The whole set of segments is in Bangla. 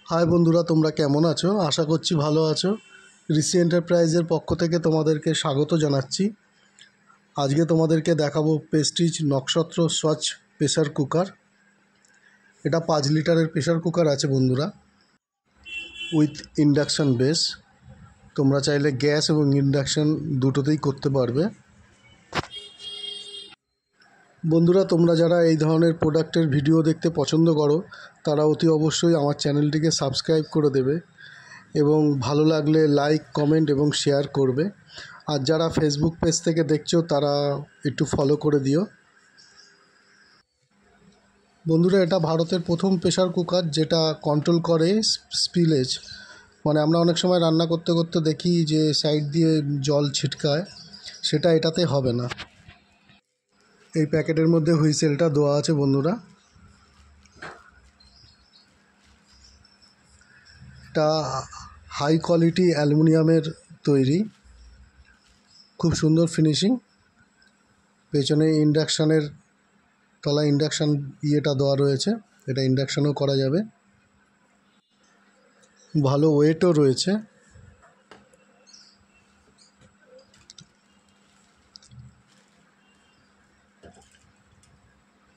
হাই বন্ধুরা, তোমরা কেমন আছো? আশা করছি ভালো আছো। ঋষি এন্টারপ্রাইজের পক্ষ থেকে তোমাদেরকে স্বাগত জানাচ্ছি। আজকে তোমাদেরকে দেখাবো প্রেস্টিজ নক্ষত্র স্বচ্ছ প্রেসার কুকার। এটা 5 লিটারের প্রেসার কুকার আছে বন্ধুরা, উইথ ইন্ডাকশান বেস। তোমরা চাইলে গ্যাস এবং ইন্ডাকশান দুটোতেই করতে পারবে। বন্ধুরা, তোমরা যারা এই ধরনের প্রোডাক্টের ভিডিও দেখতে পছন্দ করো তারা অতি অবশ্যই আমার চ্যানেলটিকে সাবস্ক্রাইব করে দেবে এবং ভালো লাগলে লাইক, কমেন্ট এবং শেয়ার করবে। আর যারা ফেসবুক পেজ থেকে দেখছো তারা একটু ফলো করে দিও। বন্ধুরা, এটা ভারতের প্রথম প্রেসার কুকার যেটা কন্ট্রোল করে স্পিলেজ। মানে আমরা অনেক সময় রান্না করতে করতে দেখি যে সাইড দিয়ে জল ছিটকায়, সেটা এটাতে হবে না। এই প্যাকেটের মধ্যে হুইসেলটা দেওয়া আছে বন্ধুরা। এটা হাই কোয়ালিটি অ্যালুমিনিয়ামের তৈরি, খুব সুন্দর ফিনিশিং। পেছনে ইন্ডাকশানের তলা ইন্ডাকশান ইয়েটা দেওয়া রয়েছে, এটা ইন্ডাকশানও করা যাবে। ভালো ওয়েটও রয়েছে।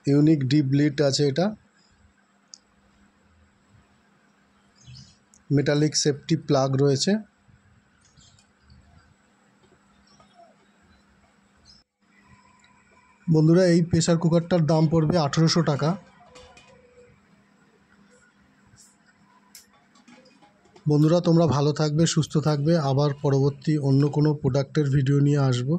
ইউনিক ডিপ লিড আছে এটা। মেটালিক সেফটি প্লাগ রয়েছে। বন্ধুরা, এই প্রেসার কুকারটার দাম পড়বে 1800 টাকা। বন্ধুরা, তোমরা ভালো থাকবে, সুস্থ থাকবে। আবার পরবর্তী অন্য কোনো প্রোডাক্টের ভিডিও নিয়ে আসবো।